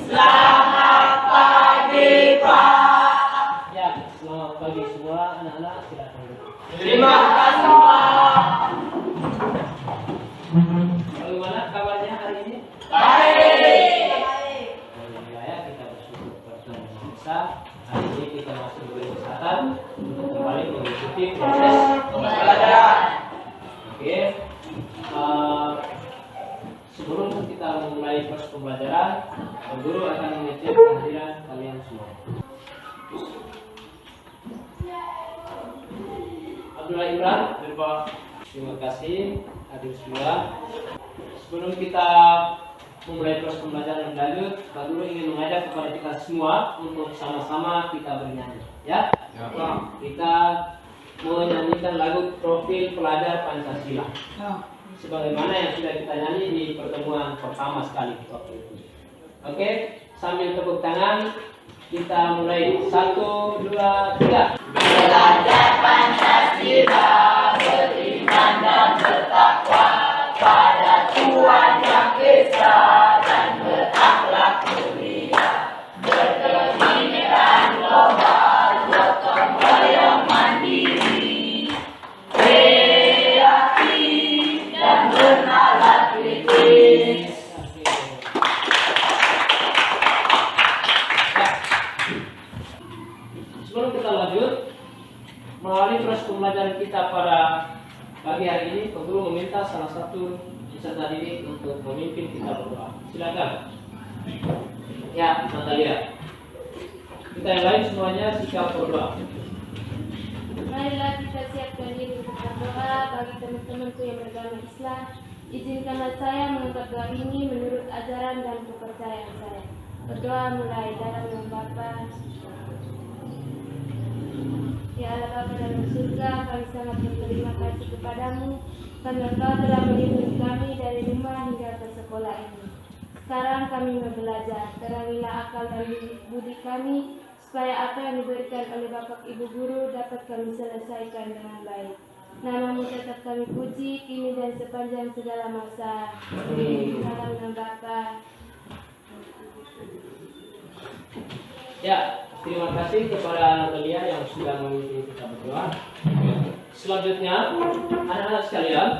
Selamat pagi, Pak. Ya, selamat pagi semua anak-anak, silakan duduk. Terima kasih, Pak. Bagaimana kabarnya hari ini? Baik. Alhamdulillah ya, kita bersyukur bertemu bisa. Hari ini kita masih diberi kesempatan untuk kembali mengikuti proses Pembelajaran. Oke. Sebelum kita memulai proses pembelajaran, Pak Guru akan mengecek kehadiran kalian semua. Abdullah Imran, terima kasih hadir semua. Sebelum kita memulai proses pembelajaran lebih lanjut, Pak Guru ingin mengajak kepada kita semua untuk sama-sama kita bernyanyi, ya. Kita menyanyikan lagu Profil Pelajar Pancasila, sebagaimana yang sudah kita nyanyi di pertemuan pertama sekali waktu itu. Oke, sambil tepuk tangan, kita mulai 1, 2, 3. Belajar Pancasila, beriman dan bertakwa pada Tuhan Yang Esa dan berakhlak mulia, berkebinekaan global, gotong royong mandiri, kreatif dan bernalar kritis. Sebelum kita lanjut melalui proses pembelajaran kita pada pagi hari ini, Pak Guru meminta salah satu peserta didik untuk memimpin kita berdoa. Silakan. Ya, Natalia. Kita yang lain semuanya sikap berdoa. Marilah kita siapkan diri untuk berdoa. Bagi teman-temanku yang beragama Islam, izinkanlah saya mengangkat doa ini menurut ajaran dan kepercayaan saya. Berdoa mulai dalam nama Bapa. Ya Allah Bapa dalam surga, kami sangat berterima kasih kepadamu karena Engkau telah melindungi kami dari rumah hingga ke sekolah ini. Sekarang kami mau belajar, terangilah akal dan budi kami, supaya apa yang diberikan oleh Bapak Ibu Guru dapat kami selesaikan dengan baik. Namamu tetap kami puji, kini dan sepanjang segala masa. Dalam nama Bapa. Ya, terima kasih kepada Natalia yang sudah memimpin kita berdoa. Selanjutnya, anak-anak sekalian,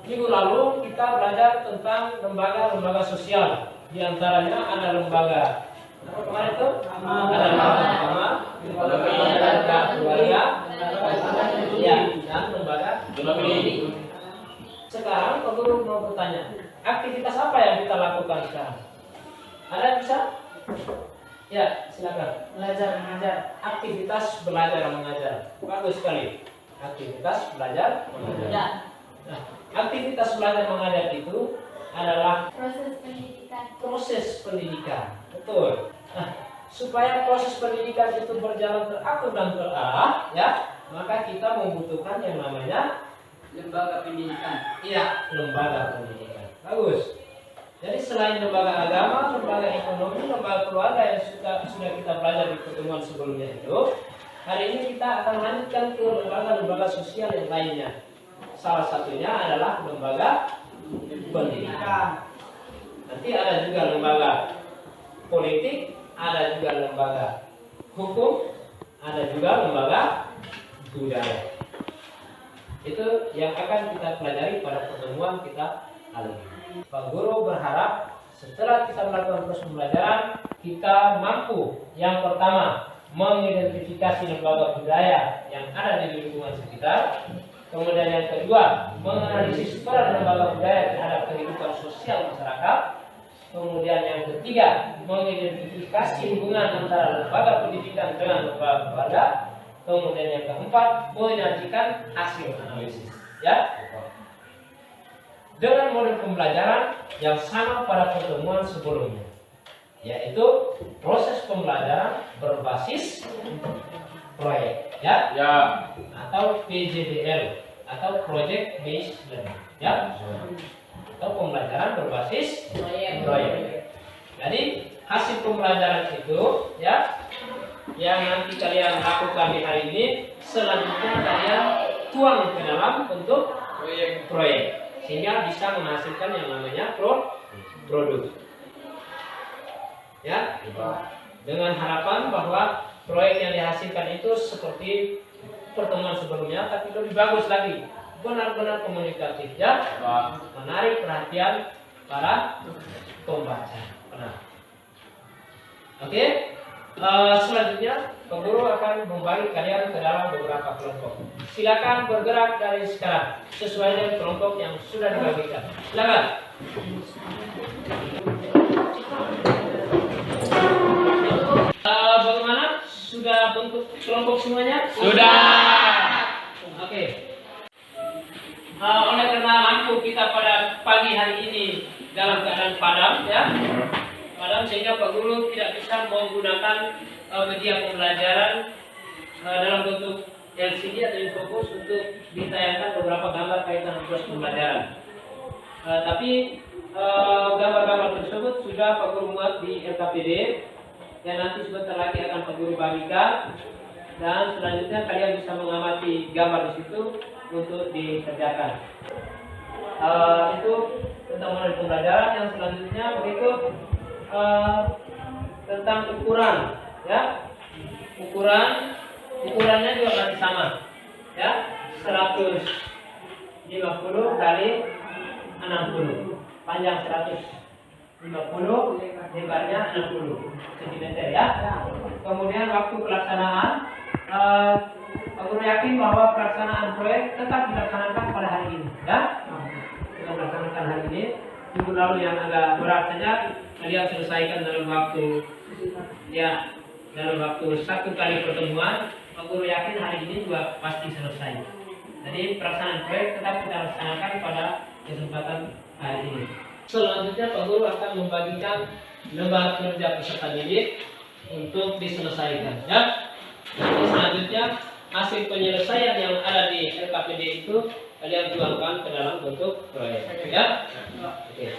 minggu lalu kita belajar tentang lembaga-lembaga sosial. Di antaranya ada lembaga apa kemarin itu? Ada lembaga agama, lembaga keluarga, ya, dan lembaga pendidik. Sekarang Pak Guru mau bertanya, aktivitas apa yang kita lakukan sekarang? Ada yang bisa? Ya, silakan. Belajar mengajar. Aktivitas belajar mengajar. Bagus sekali. Aktivitas belajar mengajar. Ya. Nah, aktivitas belajar mengajar itu adalah Proses pendidikan. proses pendidikan. Betul. Nah, supaya proses pendidikan itu berjalan teratur dan terarah, ya, maka kita membutuhkan yang namanya Lembaga pendidikan. iya, lembaga pendidikan. Bagus. Jadi selain lembaga agama, lembaga ekonomi, lembaga keluarga yang sudah kita belajar di pertemuan sebelumnya itu, hari ini kita akan lanjutkan ke lembaga-lembaga sosial yang lainnya. Salah satunya adalah lembaga pendidikan. Nanti ada juga lembaga politik, ada juga lembaga hukum, ada juga lembaga budaya. Itu yang akan kita pelajari pada pertemuan kita kali ini. Pak Guru berharap setelah kita melakukan proses pembelajaran, kita mampu yang pertama mengidentifikasi lembaga budaya yang ada di lingkungan sekitar. Kemudian yang kedua, menganalisis peran lembaga budaya terhadap kehidupan sosial masyarakat. Kemudian yang ketiga, mengidentifikasi hubungan antara lembaga pendidikan dengan lembaga keluarga. Kemudian yang keempat, menyajikan hasil analisis. Ya. Dengan model pembelajaran yang sama pada pertemuan sebelumnya, yaitu proses pembelajaran berbasis proyek, ya, atau PJBL atau Project Based Learning, ya, atau pembelajaran berbasis proyek. Jadi hasil pembelajaran itu, ya, yang nanti kalian lakukan di hari ini, selanjutnya kalian tuang ke dalam bentuk proyek. Sehingga bisa menghasilkan yang namanya produk. ya, dengan harapan bahwa proyek yang dihasilkan itu seperti pertemuan sebelumnya, tapi lebih bagus lagi, benar-benar komunikatif, ya, menarik perhatian para pembaca. Nah, oke. Selanjutnya, Pak Guru akan membagi kalian ke dalam beberapa kelompok. Silakan bergerak dari sekarang sesuai dengan kelompok yang sudah dibagikan. Silakan. Bagaimana? Sudah bentuk kelompok semuanya? Sudah. Oke. Oleh karena lampu kita pada pagi hari ini dalam keadaan padam, ya. Padam, sehingga Pak Guru tidak bisa menggunakan media pembelajaran dalam bentuk LCD atau infocus untuk ditayangkan beberapa gambar kaitan proses pembelajaran. Tapi gambar-gambar tersebut sudah Pak Guru muat di LKPD yang nanti sebentar lagi akan Pak Guru bagikan, dan selanjutnya kalian bisa mengamati gambar di situ untuk dikerjakan. Itu tentang model pembelajaran. Yang selanjutnya begitu tentang ukuran, ya. Ukurannya juga masih sama, ya, 150 kali 60, panjang 150, lebarnya 60 cm, ya. Kemudian waktu pelaksanaan, Pak Guru yakin bahwa pelaksanaan proyek tetap dilaksanakan pada hari ini, ya. Kita melaksanakan hari ini. Minggu lalu yang agak berat saja kalian selesaikan dalam waktu, ya, dalam waktu 1 kali pertemuan. Pak Guru yakin hari ini juga pasti selesai. Jadi pelaksanaan proyek tetap kita laksanakan pada kesempatan hari ini. Selanjutnya Pak Guru akan membagikan lembar kerja peserta didik untuk diselesaikan, ya. Nanti selanjutnya hasil penyelesaian yang ada di LKPD itu kalian tuangkan ke dalam bentuk proyek, ya. Oke.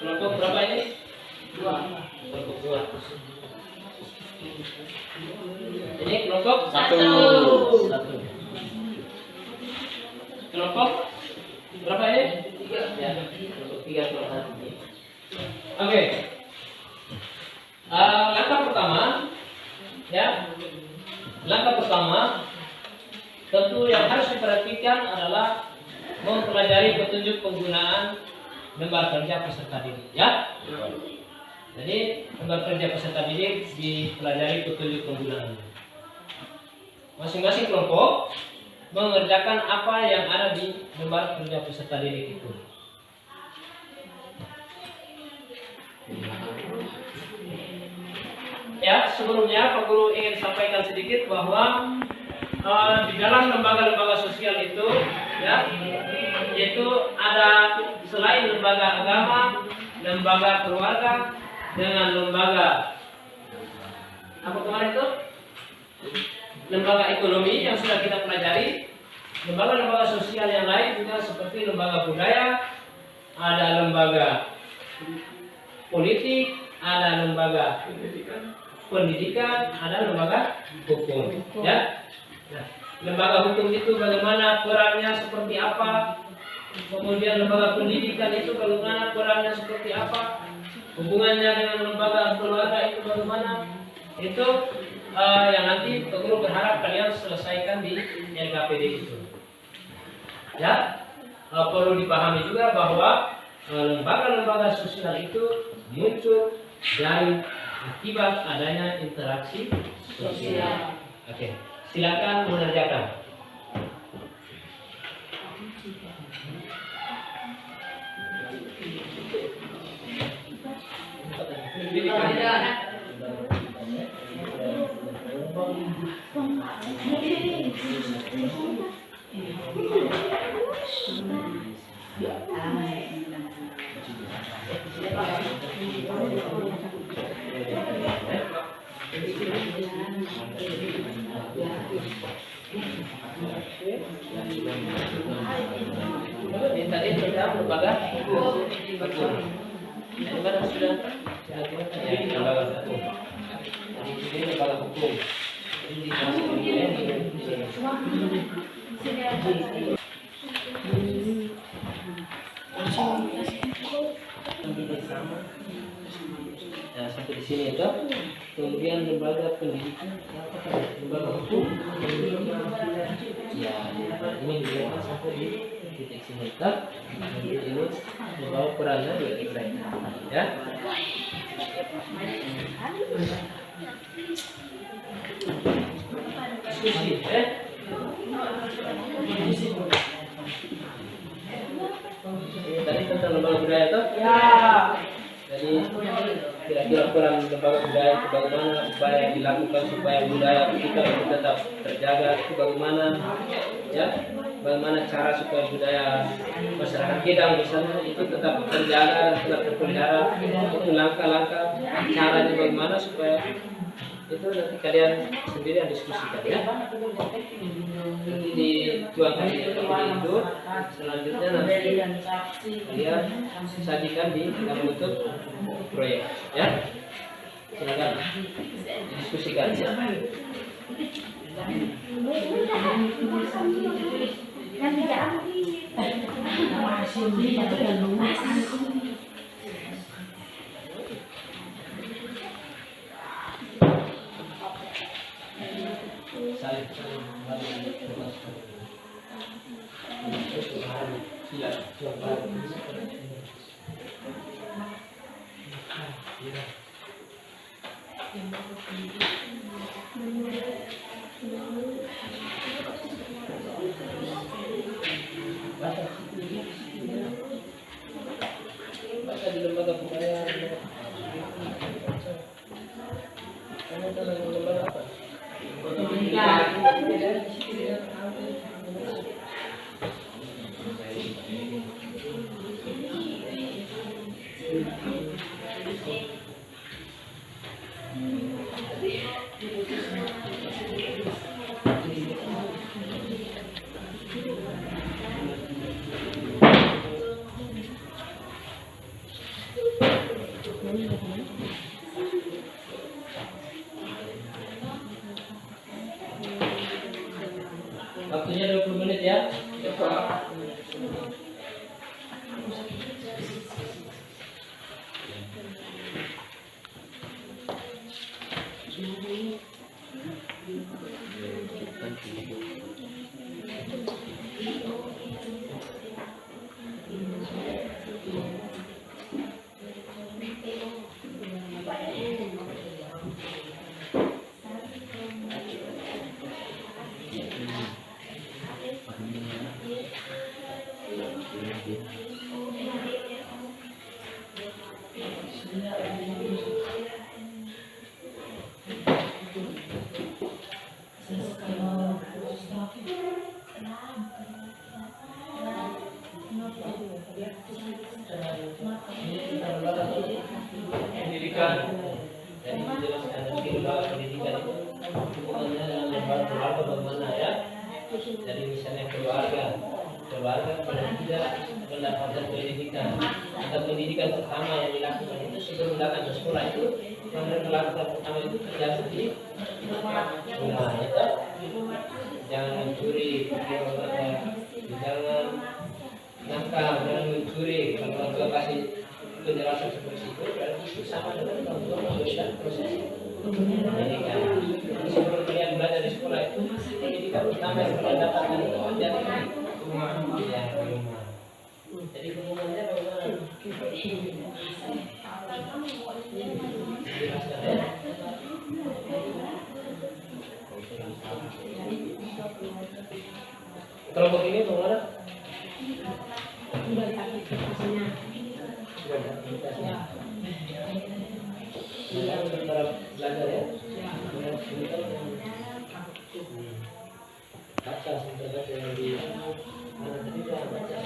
Kelompok berapa ini? 2. Kelompok 2. Ini kelompok 1. Kelompok berapa ini? 3. Ya, kelompok 3 kelompok 1. Oke. Langkah pertama, ya. Langkah pertama tentu yang harus diperhatikan adalah mempelajari petunjuk penggunaan lembar kerja peserta didik, ya. Jadi lembar kerja peserta didik dipelajari petunjuk penggunaannya. Masing-masing kelompok mengerjakan apa yang ada di lembar kerja peserta didik itu. Ya, sebelumnya Pak Guru ingin sampaikan sedikit bahwa di dalam lembaga-lembaga sosial itu, ya, yaitu ada selain lembaga agama, lembaga keluarga, dengan lembaga apa kemarin itu? Lembaga ekonomi yang sudah kita pelajari, lembaga-lembaga sosial yang lain juga seperti lembaga budaya, ada lembaga politik, ada lembaga pendidikan, ada lembaga hukum, ya. Nah, lembaga hukum itu bagaimana perannya, seperti apa? Kemudian lembaga pendidikan itu bagaimana perannya, seperti apa? Hubungannya dengan lembaga keluarga itu bagaimana? Itu yang nanti Pak Guru berharap kalian selesaikan di LKPD itu. Ya, perlu dipahami juga bahwa lembaga-lembaga sosial itu muncul dari akibat adanya interaksi sosial. Oke, silakan mengerjakan. Tadi tentang lembaga hukum. Lembaga sudah lembaga satu. Ini lembaga hukum. Ini nah, sampai di sini itu. Kemudian lembaga pendidikan, lembaga hukum. Ya, ini dilihat sampai di titik sini itu. Ini membawa perannya juga ya. Tadi tentang lembaga budaya itu? Ya. Jadi kira-kira peran lembaga budaya itu bagaimana upaya yang dilakukan supaya budaya kita itu tetap terjaga itu bagaimana ya? Bagaimana cara supaya budaya masyarakat kita misalnya itu tetap terjaga, tetap terpelihara, itu langkah-langkah caranya bagaimana supaya itu nanti kalian sendiri yang diskusikan ya. Nanti dituangkan di itu, selanjutnya nanti kalian sajikan di dalam bentuk proyek ya. Silakan diskusikan ya. Baca di lembaga budaya. Kamu dalam lembaga apa? Waktunya 20 menit ya. Pendidikan dan dijelaskan nanti lembaga pendidikan itu hubungannya dengan lembaga keluarga bagaimana ya. Jadi misalnya keluarga paling tidak mendapatkan pendidikan atau pendidikan pertama yang dilakukan itu sebelum datang ke sekolah itu yang mereka lakukan pertama itu terjadi di rumah itu. Jangan mencuri, jangan nakal, jangan mencuri. Kalau orang tua kasih penjelasan seperti itu berarti itu sama dengan orang tua memberikan proses pendidikan. Sebelum kalian belajar di sekolah itu pendidikan utama yang kalian dapatkan itu menjadi rumah. Jadi hubungannya bagaimana? Jelaskan ya. Kalau begini bagaimana? Belajar ya. Baca sebentar yang di mana tadi jangan baca.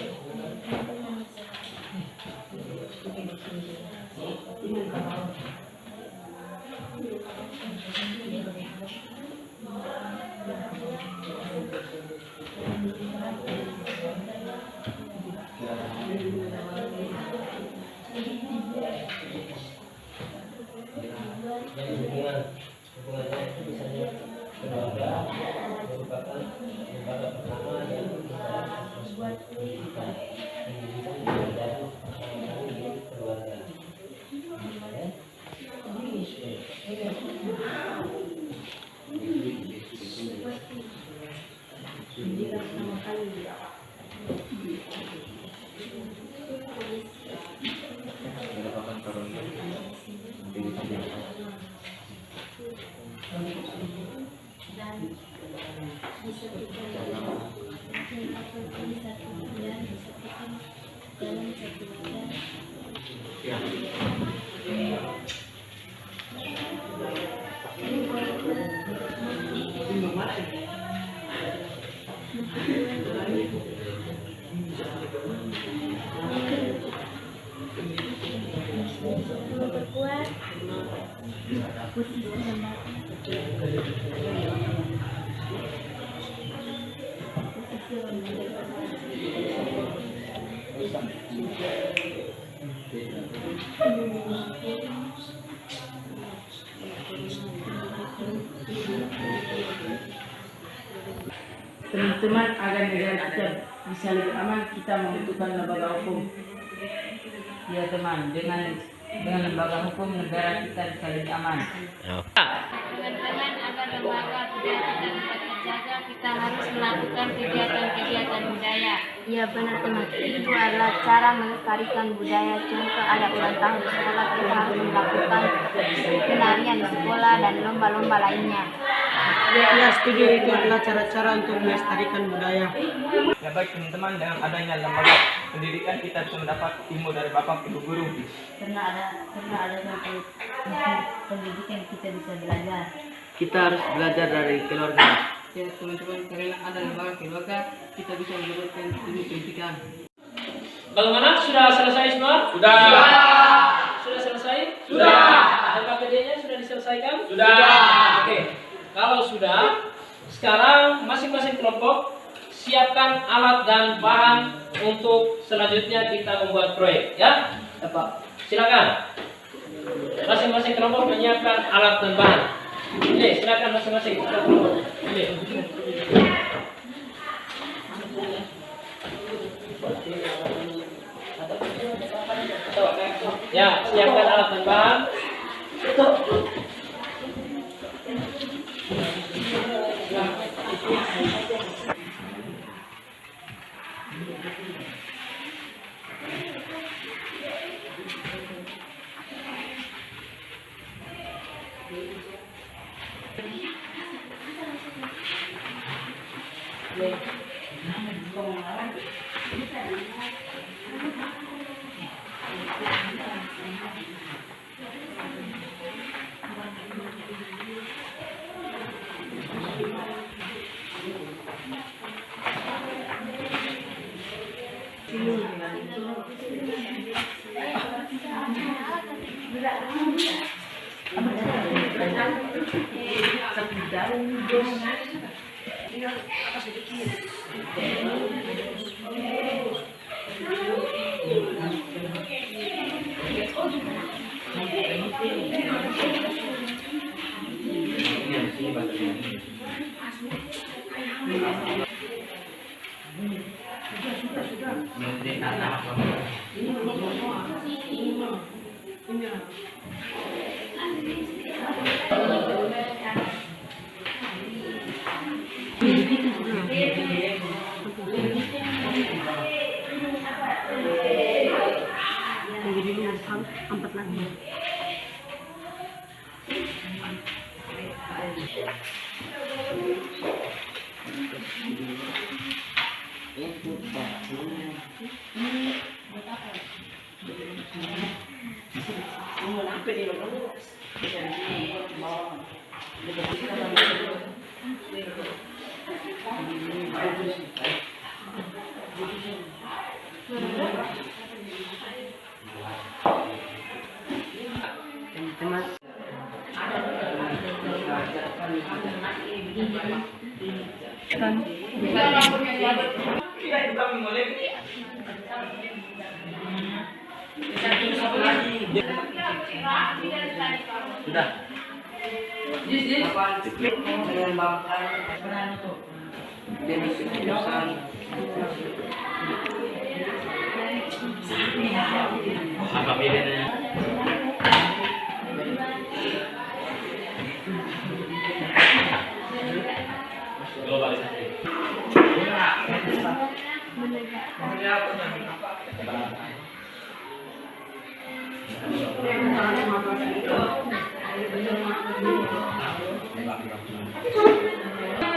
Hubungan lembaga pertama yang kita proses pendidikan dan keluarga. Teman-teman, agar negara kita bisa lebih aman, kita membutuhkan lembaga hukum. Ya teman, dengan lembaga hukum negara kita bisa lebih aman. Teman-teman, agar lembaga budaya kita dapat terjaga, kita harus melakukan kegiatan-kegiatan budaya. Ya benar teman, itu adalah cara melestarikan budaya. Contoh ada ulang tahun di sekolah, kita harus melakukan penarian di sekolah dan lomba-lomba lainnya. Ya setuju, itu adalah cara-cara untuk melestarikan budaya. Ya baik teman-teman, dengan adanya lembaga pendidikan kita bisa mendapat ilmu dari bapak ibu guru. Karena ada satu pendidikan kita bisa belajar. Kita harus belajar dari keluarga. Ya teman-teman, karena ada lembaga keluarga, kita bisa mendapatkan ilmu pendidikan. Bagaimana? Sudah selesai semua? Sudah. Sudah selesai? Sudah. LKPD-nya sudah diselesaikan? Sudah. Oke. Kalau sudah, sekarang masing-masing kelompok siapkan alat dan bahan untuk selanjutnya kita membuat proyek, ya? Apa? Silakan. Masing-masing kelompok menyiapkan alat dan bahan. Oke, silakan masing-masing kelompok. Oke. Ya, siapkan alat dan bahan. Sudah. Apa bedanya? Globalisasi.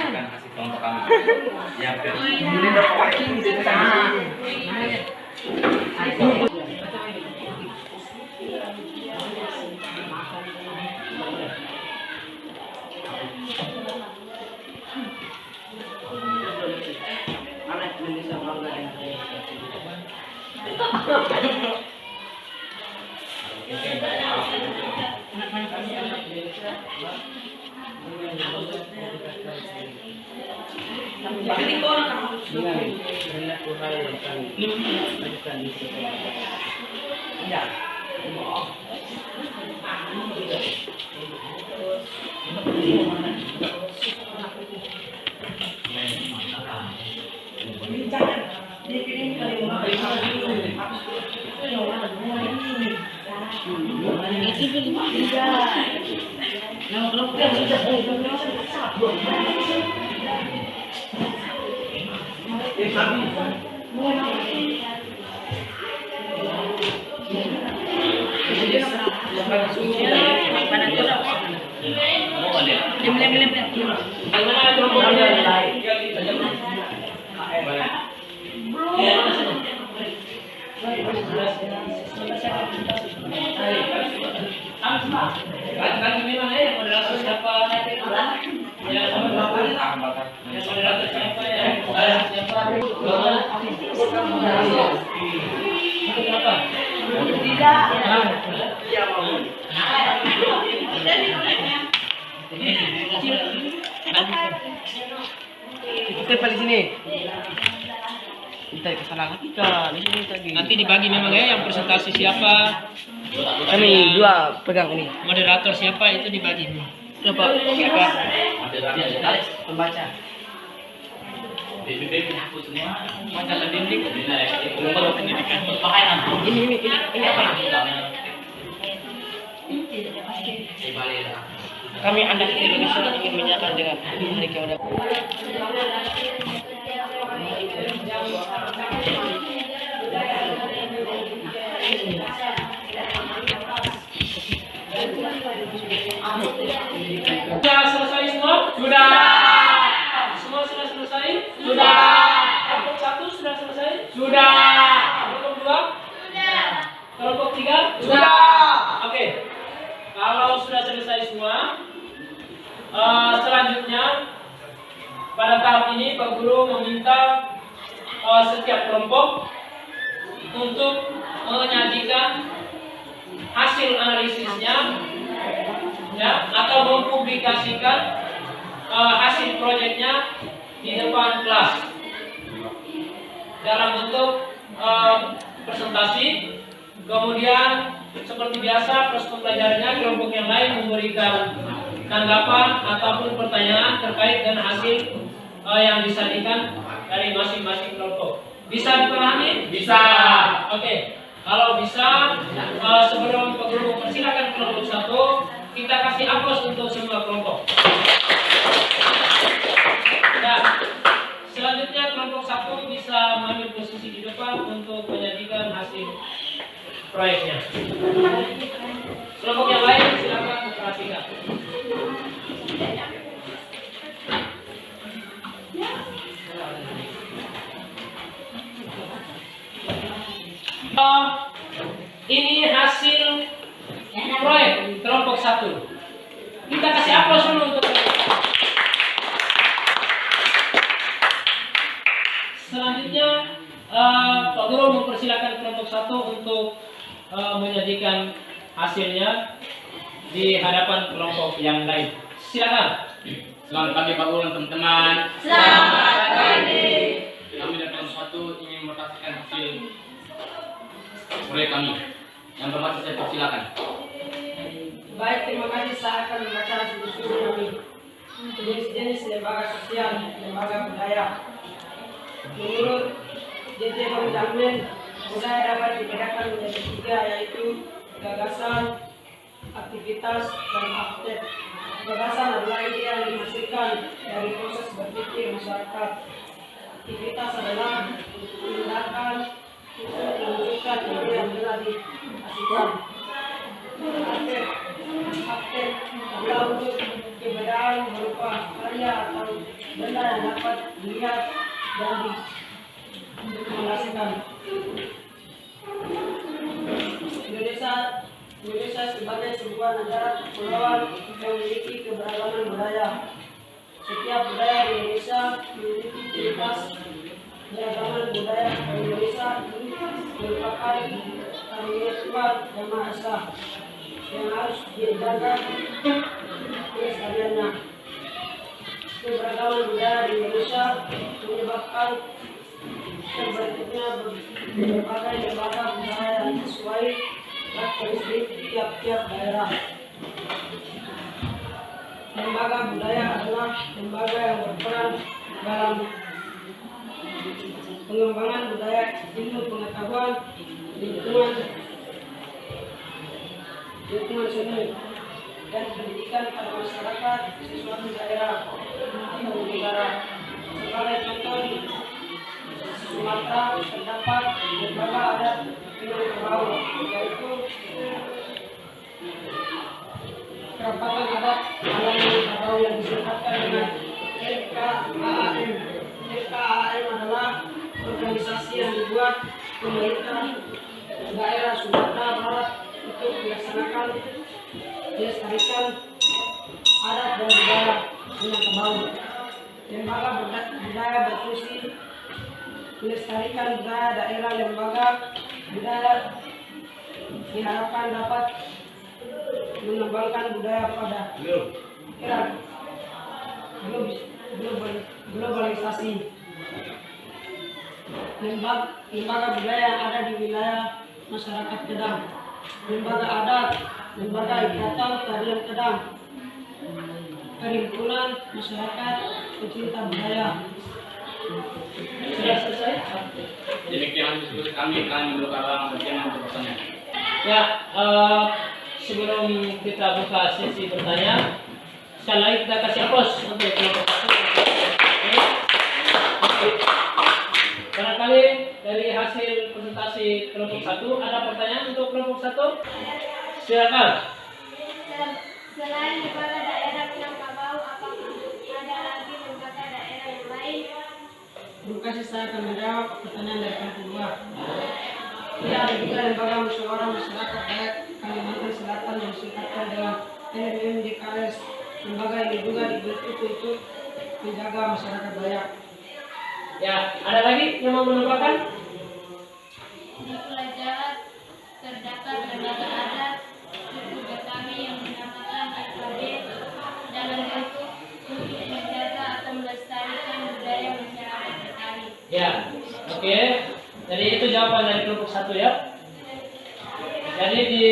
Akan kasih contoh kami. Yang Kita paling sini. Kita kesalahan kita di sini tadi. Nanti dibagi memang ya, yang presentasi siapa, Kami dua pegang ini. moderator siapa itu dibagi. Siapa? Siapa? Pembaca. Masalah dinding, pendidikan. Ini apa? Kami anak Indonesia ingin menyatakan dengan hari kemudian. Sudah selesai semua? Sudah. Semua sudah selesai? Sudah. Kelompok 1 sudah selesai? Sudah. Kelompok 2? Sudah. Kelompok 3? Sudah. Oke. Kalau sudah selesai semua, selanjutnya pada tahap ini Pak Guru meminta setiap kelompok untuk menyajikan hasil analisisnya, ya, atau mempublikasikan hasil proyeknya di depan kelas dalam bentuk presentasi. Kemudian seperti biasa proses pembelajarannya kelompok yang lain memberikan tanggapan ataupun pertanyaan terkait dengan hasil yang disajikan dari masing-masing kelompok. Bisa dipahami? Bisa. Oke. Kalau bisa, sebelum Pak Guru mempersilakan kelompok 1, kita kasih aplaus untuk semua kelompok. Dan selanjutnya kelompok 1 bisa mengambil posisi di depan untuk menyajikan hasil proyeknya. Kelompok yang lain silakan memperhatikan. Ini hasil proyek kelompok 1. Kita kasih aplaus dulu untuk. Selanjutnya Pak Guru mempersilakan kelompok 1 untuk menyajikan hasilnya di hadapan kelompok yang lain. Silakan. Selamat pagi Pak Guru dan teman-teman. Selamat pagi. Kami dari kelompok 1 ingin mempresentasikan hasil proyek kami. Yang bermaksud saya persilakan. Baik, terima kasih. Saya akan membaca hasil diskusi kami. jenis-jenis lembaga sosial, lembaga budaya. Menurut JJ Benjamin, budaya dapat dibedakan menjadi 3, yaitu gagasan, aktivitas, dan aktif. Gagasan adalah ide yang dihasilkan dari proses berpikir masyarakat. Aktivitas adalah tindakan untuk mewujudkan ide yang telah dihasilkan. Aktif adalah wujud keberadaan berupa karya atau benda yang dapat dilihat dan didokumentasikan. Indonesia sebagai sebuah negara kepulauan yang memiliki keberagaman budaya. Setiap budaya di Indonesia memiliki ciri khas. Beragaman budaya Indonesia ini merupakan karunia Tuhan yang Maha Esa yang harus dijaga kelestariannya. Keberagaman budaya di Indonesia menyebabkan terbentuknya berbagai lembaga budaya yang sesuai karakteristik tiap-tiap daerah. Lembaga budaya adalah lembaga yang berperan dalam pengembangan budaya, ilmu pengetahuan, lingkungan seni, dan pendidikan pada masyarakat di suatu daerah atau negara. Sebagai contoh, di Sumatera terdapat lembaga adat Minangkabau, yaitu Kerapatan Adat Alam Minangkabau yang disingkatkan dengan LKAAM. LKAAM adalah organisasi yang dibuat pemerintah daerah Sumatera Barat untuk melestarikan adat dan budaya Minangkabau. Lembaga budaya berfungsi melestarikan budaya daerah. Lembaga budaya diharapkan dapat mengembangkan budaya pada era globalisasi. Lembaga budaya yang ada di wilayah masyarakat Kedang. Lembaga adat, lembaga ikatan tarian Kedang, perhimpunan masyarakat pecinta budaya. Sudah selesai? Demikian diskusi kami dulu karang bagian bertanya. Ya, sebelum kita buka sesi bertanya, sekali lagi kita kasih aplaus untuk kelompok 1. Barangkali dari hasil presentasi kelompok 1 ada pertanyaan untuk kelompok 1? Silakan. Selain lembaga daerah Minangkabau, apakah ada lagi lembaga daerah yang lain? Terima kasih, saya akan menjawab pertanyaan dari kelompok 2. Tidak ada juga lembaga musyawarah masyarakat daerah Kalimantan Selatan yang disingkatkan dengan LMMDKS. Lembaga ini juga dibentuk untuk menjaga masyarakat Dayak. Ya, ada lagi yang mau menambahkan? Di Pulau Jawa terdapat lembaga adat suku Betawi yang dinamakan LKB dalam bentuk untuk menjaga atau melestarikan budaya masyarakat Betawi. Ya, oke. Jadi itu jawaban dari kelompok 1 ya. Jadi di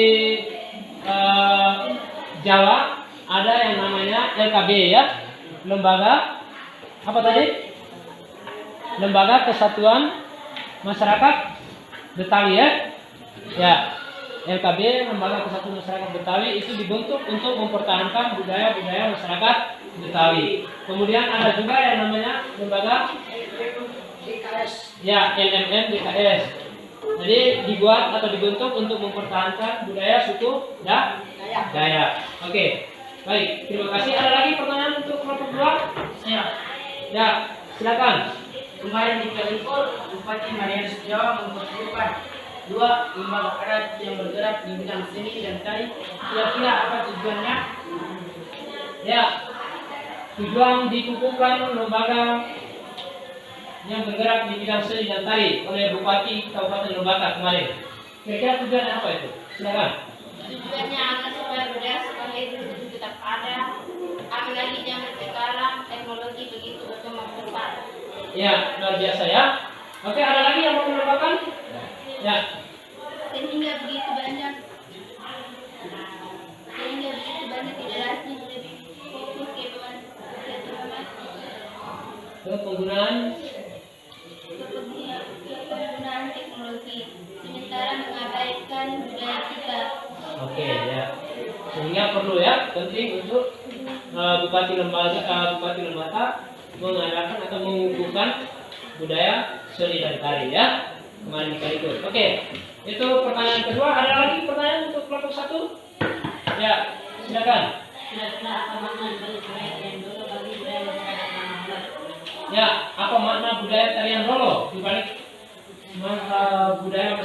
Jawa ada yang namanya LKB ya, lembaga apa tadi? Lembaga Kesatuan Masyarakat Betawi ya. Ya, LKB, Lembaga Kesatuan Masyarakat Betawi, itu dibentuk untuk mempertahankan budaya-budaya masyarakat Betawi. Kemudian ada juga yang namanya lembaga ya, LMM DKS. Jadi dibuat atau dibentuk untuk mempertahankan budaya suku Dayak. Oke. Baik, terima kasih. Ada lagi pertanyaan untuk kelompok 2? Ya, silakan. Kemarin di Kalipur, Bupati Marianus Jawa mempertemukan 2 lembaga adat yang bergerak di bidang seni dan tari. Kira-kira apa tujuannya? Ya, tujuan dikukuhkan lembaga yang bergerak di bidang seni dan tari oleh Bupati Kabupaten Lebaka kemarin. Kira-kira tujuannya apa itu? Silakan. Tujuannya agar supaya budaya sebagai itu tetap ada, apalagi zaman sekarang teknologi begitu berkembang. Ya, luar biasa ya. Oke, ada lagi yang mau menambahkan? Ya. Sehingga begitu banyak tidak lagi lebih fokus Penggunaan teknologi, sementara mengabaikan budaya kita. oke ya. Sehingga perlu ya, penting untuk bupati lembaga mengadakan atau mengukuhkan budaya seni dan tari ya. Kemarin kita ikut. Oke, itu pertanyaan kedua. Ada lagi pertanyaan untuk kelompok 1? Ya, silakan. Ya, apa makna budaya tarian Rolo dibalik budaya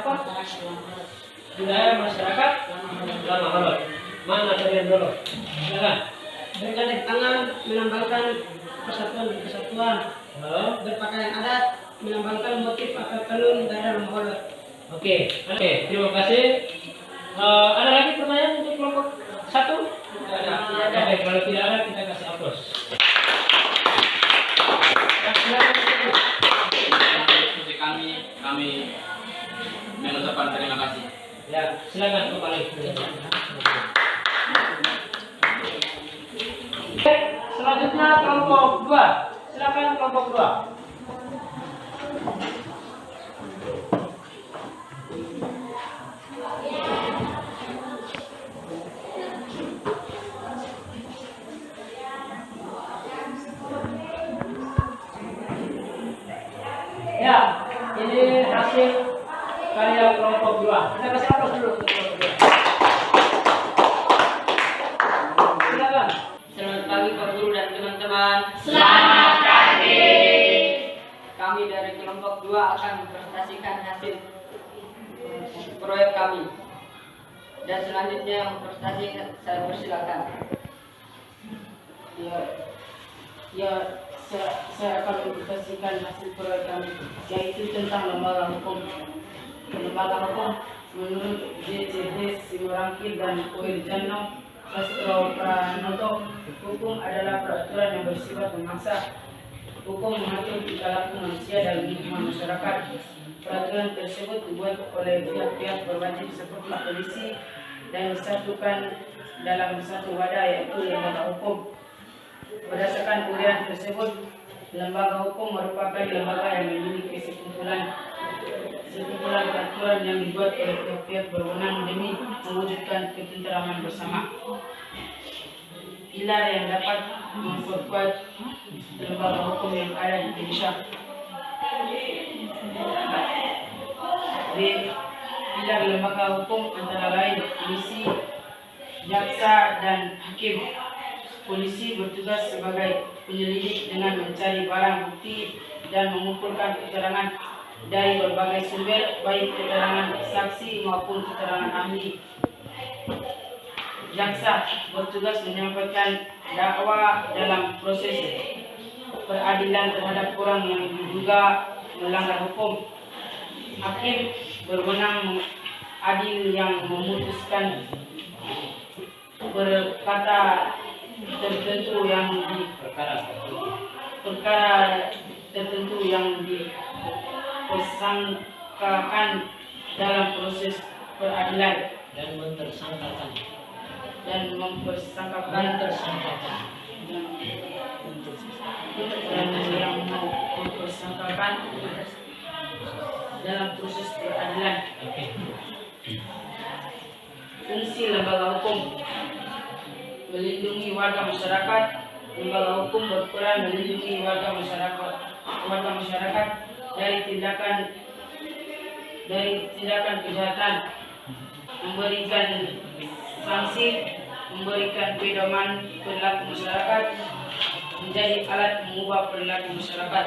apa? Budaya masyarakat Lama Holot. Mana tarian Rolo? Silakan. Bergandeng tangan melambangkan kesatuan. Berpakaian adat melambangkan motif akar kalung daerah Lama Holot. Oke, terima kasih. Ada lagi pertanyaan untuk kelompok 1? Oke, kalau tidak ada kita kasih aplaus. Kami mengucapkan terima kasih. Ya, silakan kembali. Oke, selanjutnya kelompok 2. Silakan kelompok 2. Ya, ini hasil karya kelompok 2. Kita kasih aplaus dulu untuk kelompok 2. Silakan. Selamat pagi Pak Guru dan teman-teman. Selamat pagi. Kami dari kelompok 2 akan mempresentasikan hasil proyek kami. Dan selanjutnya yang presentasi saya persilakan. Saya akan mempresentasikan hasil proyek kami, yaitu tentang lembaga hukum. Lembaga hukum menurut JCD Simorangkir dan Wirjano Sastro Pranoto, hukum adalah peraturan yang bersifat memaksa. Hukum mengatur tingkah laku manusia dan lingkungan masyarakat. Peraturan tersebut dibuat oleh pihak-pihak berwajib seperti polisi dan disatukan dalam satu wadah, yaitu lembaga hukum. Berdasarkan urian tersebut, lembaga hukum merupakan lembaga yang memiliki sekumpulan peraturan yang dibuat oleh pihak-pihak berwenang demi mewujudkan ketenteraman bersama. Pilar yang dapat memperkuat lembaga hukum yang ada di Indonesia. Pilar lembaga hukum antara lain polisi, jaksa, dan hakim. Polisi bertugas sebagai penyelidik dengan mencari barang bukti dan mengumpulkan keterangan dari berbagai sumber, baik keterangan saksi maupun keterangan ahli. Jaksa bertugas menyampaikan dakwa dalam proses peradilan terhadap orang yang diduga melanggar hukum. Hakim berwenang adil yang memutuskan perkara tertentu yang dipersangkakan dalam proses peradilan Dan mempersangkakan dan yang mempersangkakan dalam proses peradilan. Fungsi lembaga hukum: melindungi warga masyarakat. Lembaga hukum berperan melindungi warga masyarakat dari tindakan kejahatan, memberikan sanksi, memberikan pedoman perilaku masyarakat, menjadi alat mengubah perilaku masyarakat.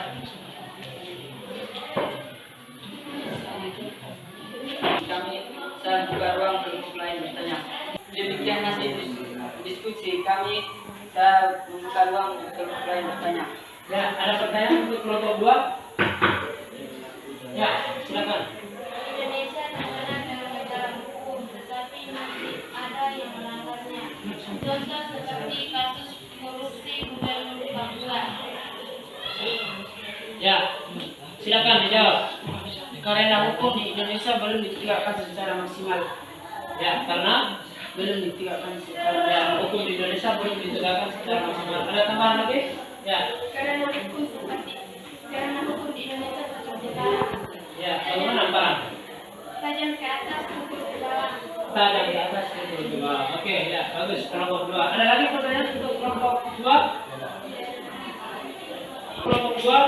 Saya buka ruang untuk lain bertanya. Demikian hasil diskusi kami. Saya membuka ruang untuk lain bertanya. Ya, ada pertanyaan untuk kelompok 2? Ya, silakan. Indonesia terkenal dengan negara hukum, tetapi masih ada yang melanggarnya. Contoh seperti kasus korupsi Gubernur Papua. Ya, silakan dijawab. Karena hukum di Indonesia belum ditegakkan secara maksimal. Ya, karena Belum ditegakkan secara hukum di Indonesia belum ditegakkan secara maksimal. Ada tambahan lagi? Ya. Karena hukum di Indonesia tetap dilarang. Ya, bagaimana Amparan? Tajam ke atas, tutup ke bawah. Tajam di atas itu dua. Oke, ya bagus. Kelompok dua. Ada lagi pertanyaan untuk kelompok dua? Kelompok dua?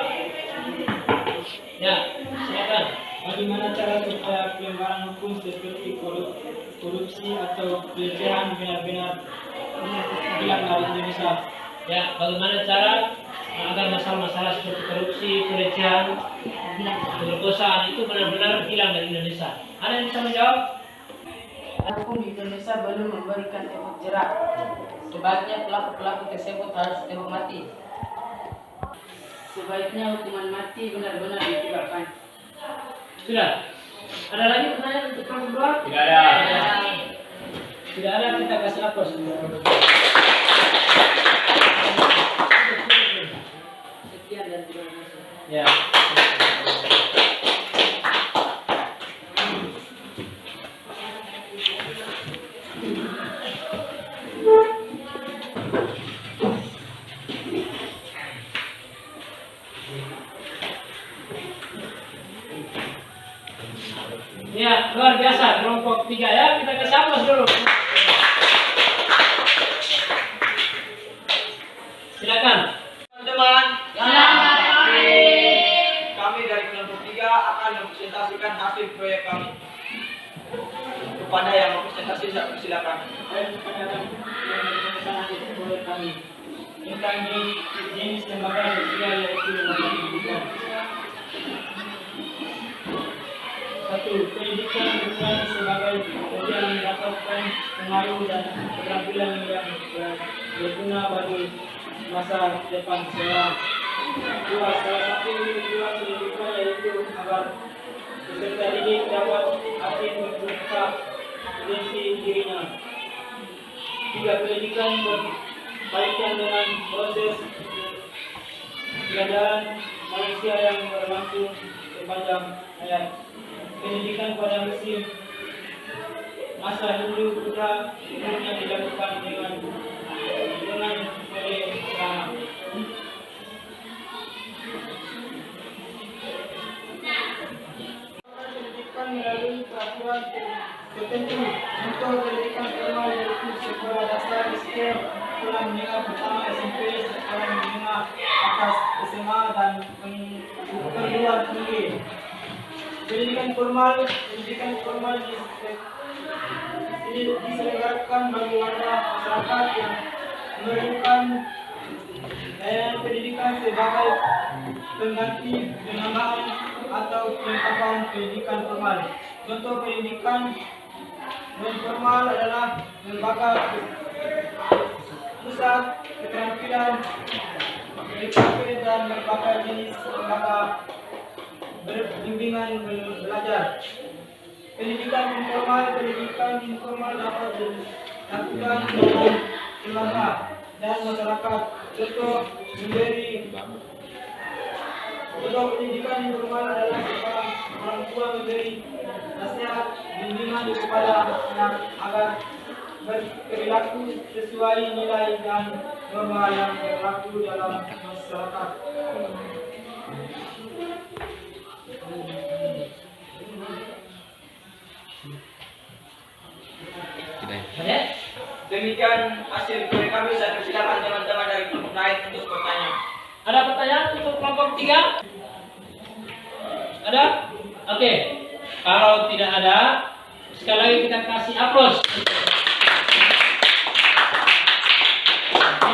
Ya, silakan. Bagaimana cara supaya pelanggaran hukum seperti korupsi atau pelecehan benar-benar hilang dari Indonesia? Ya, bagaimana cara agar masalah-masalah seperti korupsi, pelecehan, pemerkosaan itu benar-benar hilang dari Indonesia? Ada yang bisa menjawab? Hukum di Indonesia belum memberikan efek jerak. Sebaiknya pelaku-pelaku tersebut harus ditembak mati. Sebaiknya hukuman mati benar-benar ditegakkan. Sudah. Ada lagi pertanyaan untuk kelompok dua? Tidak ada. Tidak ada, kita kasih aplaus. Sekian dan terima kasih. Ya. Ya, luar biasa kelompok 3 ya. Kita kasih aplaus dulu. Silakan. Teman-teman, Selamat kami dari kelompok 3 akan mempresentasikan hasil proyek kami. Kepada yang mempresentasi, silakan. Tentang jenis lembaga sosial yaitu lembaga pendidikan. 1. Pendidikan bukan sebagai media mendapatkan pengaruh dan keterampilan yang berguna bagi masa depan seseorang. 2. Salah satu tujuan pendidikan yaitu agar peserta didik dapat aktif membuka potensi dirinya. 3. Pendidikan berkaitan dengan proses keadaan manusia yang berlangsung sepanjang hayat. Pendidikan pada musim masa hidup putra umumnya dilakukan dengan oleh sama. Pendidikan melalui peraturan tertentu. Contoh pendidikan formal yaitu sekolah dasar SD, sekolah menengah pertama SMP, sekolah menengah atas SMA dan perguruan tinggi. Pendidikan formal diselenggarakan bagi warga masyarakat yang memerlukan layanan pendidikan sebagai pengganti penambahan atau kelengkapan pendidikan formal. Contoh pendidikan non formal adalah lembaga pusat keterampilan, LKP dan lembaga jenis lembaga berbimbingan belajar. Pendidikan informal dapat dilakukan dengan keluarga dan masyarakat. Contoh pendidikan informal adalah seorang orang tua memberi nasihat bimbingan kepada anak agar berperilaku sesuai nilai dan norma yang berlaku dalam masyarakat. Demikian hasil proyek kami. Saya persilakan teman-teman dari kelompok lain untuk bertanya. Ada pertanyaan untuk kelompok 3? Ada? Oke. Kalau tidak ada, sekali lagi kita kasih aplaus.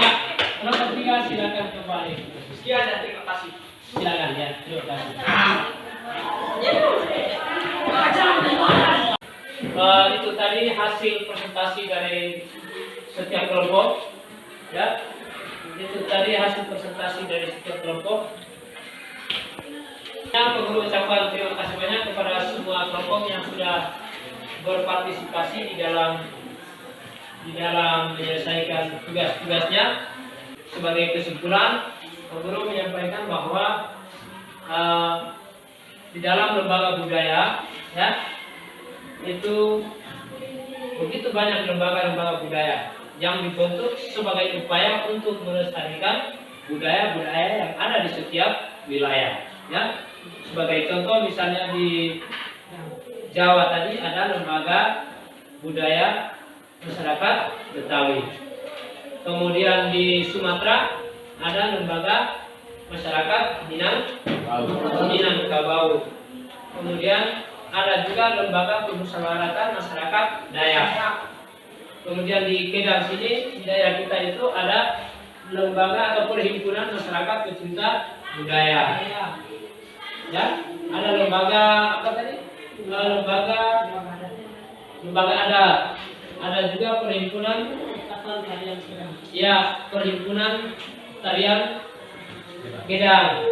Ya, kelompok 3 silakan kembali. Sekian dan terima kasih. Silakan ya, terima kasih. Itu tadi hasil presentasi dari setiap kelompok, ya. Itu tadi hasil presentasi dari setiap kelompok. Yang perlu ucapkan terima kasih banyak kepada semua kelompok yang sudah berpartisipasi di dalam menyelesaikan tugas-tugasnya. Sebagai kesimpulan, Guru menyampaikan bahwa di dalam lembaga budaya, ya, itu begitu banyak lembaga-lembaga budaya yang dibentuk sebagai upaya untuk melestarikan budaya-budaya yang ada di setiap wilayah. Ya, sebagai contoh misalnya di Jawa tadi ada lembaga budaya masyarakat Betawi. Kemudian di Sumatera ada lembaga masyarakat Minangkabau. Kemudian ada juga lembaga permusyawaratan masyarakat Dayak. Kemudian di Kedah sini di daerah kita itu ada lembaga atau perhimpunan masyarakat pecinta budaya. Ya, ada lembaga apa tadi? Lembaga adat. Ada juga perhimpunan perhimpunan tarian Gedang.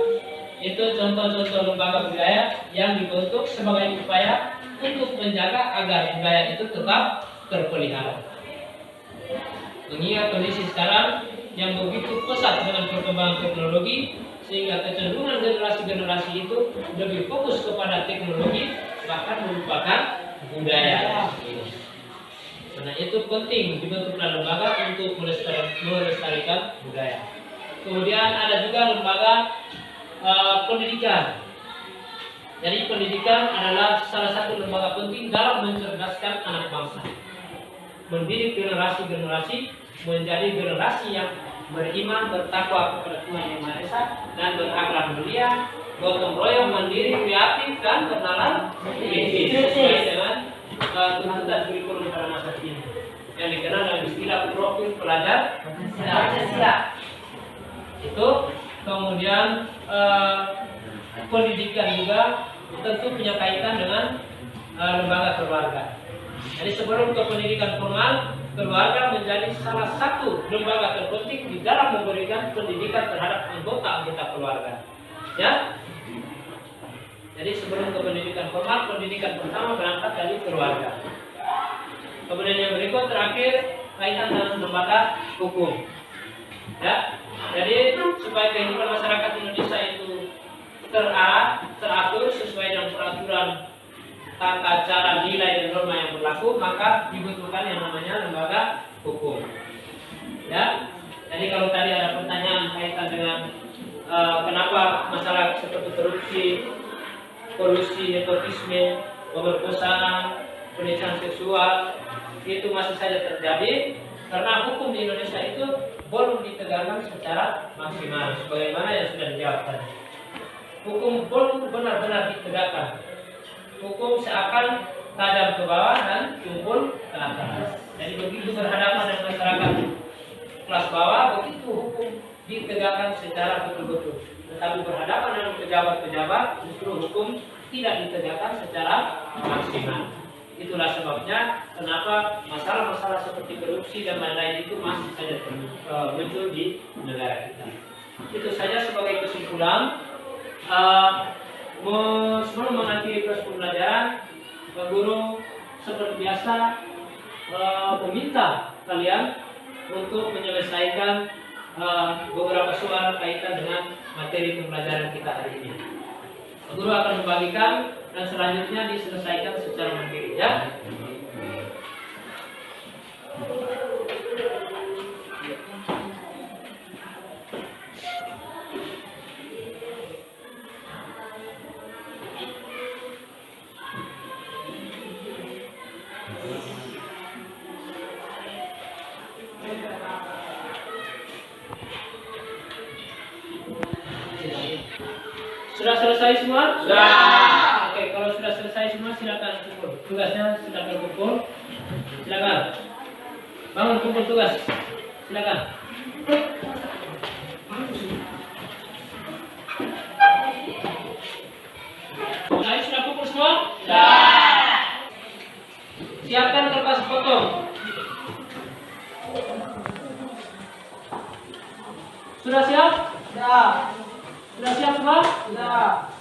Itu contoh-contoh lembaga budaya yang dibentuk sebagai upaya untuk menjaga agar budaya itu tetap terpelihara. Mengingat kondisi sekarang yang begitu pesat dengan perkembangan teknologi, sehingga kecenderungan generasi-generasi itu lebih fokus kepada teknologi bahkan melupakan budaya. Karena itu penting dibentuklah lembaga untuk melestarikan budaya. Kemudian ada juga lembaga pendidikan. Jadi pendidikan adalah salah satu lembaga penting dalam mencerdaskan anak bangsa, mendidik generasi-generasi menjadi generasi yang beriman, bertakwa kepada Tuhan Yang Maha Esa, dan berakhlak mulia, gotong royong, mandiri, kreatif, dan bernalar kritis sesuai dengan tuntutan kurikulum pada masa kini yang dikenal dengan istilah profil pelajar Pancasila. Itu kemudian pendidikan juga tentu punya kaitan dengan lembaga keluarga. Jadi sebelum ke pendidikan formal, keluarga menjadi salah satu lembaga terpenting di dalam memberikan pendidikan terhadap anggota keluarga. Ya. Jadi sebelum ke pendidikan formal, pendidikan pertama berangkat dari keluarga. Kemudian yang berikut terakhir kaitan dengan lembaga hukum. Ya. Jadi supaya kehidupan masyarakat Indonesia itu terarah, teratur sesuai dengan peraturan tata cara, nilai dan norma yang berlaku, maka dibutuhkan yang namanya lembaga hukum. Ya, jadi kalau tadi ada pertanyaan kaitan dengan kenapa masalah seperti korupsi, kolusi, nepotisme, pemerkosaan, pelecehan seksual itu masih saja terjadi karena hukum di Indonesia itu belum ditegakkan secara maksimal, sebagaimana yang sudah dijawab tadi. Hukum belum benar-benar ditegakkan. Hukum seakan tajam ke bawah dan tumpul ke atas. Jadi begitu berhadapan dengan masyarakat kelas bawah, begitu hukum ditegakkan secara betul-betul. Tetapi berhadapan dengan pejabat-pejabat, justru hukum tidak ditegakkan secara maksimal. Itulah sebabnya kenapa masalah-masalah seperti korupsi dan lain-lain itu masih saja muncul di negara kita. Itu saja sebagai kesimpulan. Sebelum mengakhiri proses pembelajaran, Pak Guru seperti biasa meminta kalian untuk menyelesaikan beberapa soal kaitan dengan materi pembelajaran kita hari ini. Pak Guru akan membagikan dan selanjutnya diselesaikan secara mandiri, ya. Sudah selesai semua? Sudah. Oke, kalau sudah selesai semua silakan kumpul. Tugasnya silakan kumpul. Silakan. Bangun kumpul tugas. Silakan. Kalian sudah kumpul semua? Sudah. Siapkan kertas potong. Sudah siap? Sudah. Sudah siap semua? Sudah.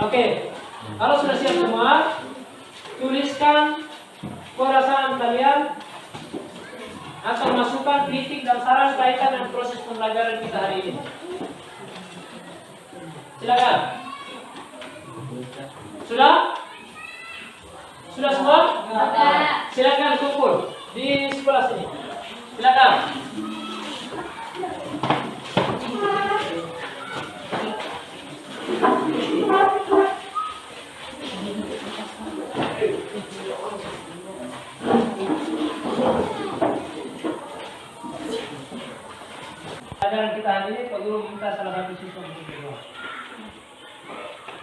Oke. Kalau sudah siap semua, tuliskan perasaan kalian atau masukan, kritik dan saran kaitan dengan proses pembelajaran kita hari ini. Silakan. Sudah? Sudah semua? Sudah. Silakan kumpul di sebelah sini. Silakan.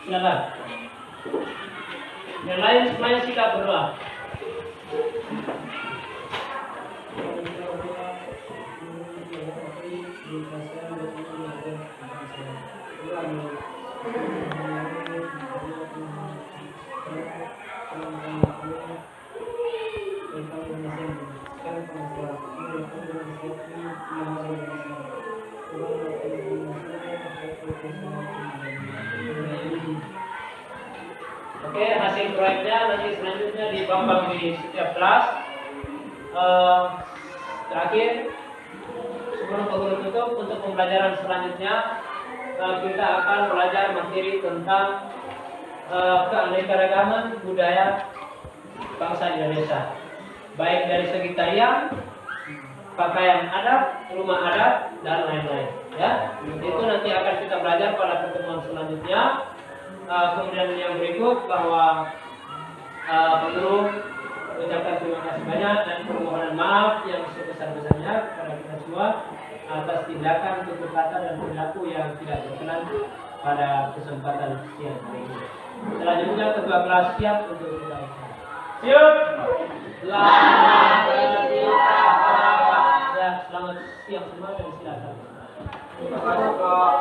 Silakan. Yang lain semuanya sikap berdoa. Oke, hasil proyeknya nanti selanjutnya dibambang di setiap kelas. Terakhir, sebelum guru tutup, untuk pembelajaran selanjutnya kita akan belajar materi tentang keanekaragaman budaya bangsa Indonesia, baik dari segi tarian, pakaian adat, rumah adat, dan lain-lain. Ya, itu nanti akan kita belajar pada pertemuan selanjutnya. Kemudian yang berikut bahwa guru ucapkan terima kasih banyak dan permohonan maaf yang sebesar-besarnya kepada kita semua atas tindakan, kekerasan dan perilaku yang tidak berkenan pada kesempatan siang hari ini. Selanjutnya ketua kelas siap untuk kita. Siap. Selamat siang semua dan silakan. Terima kasih, Pak.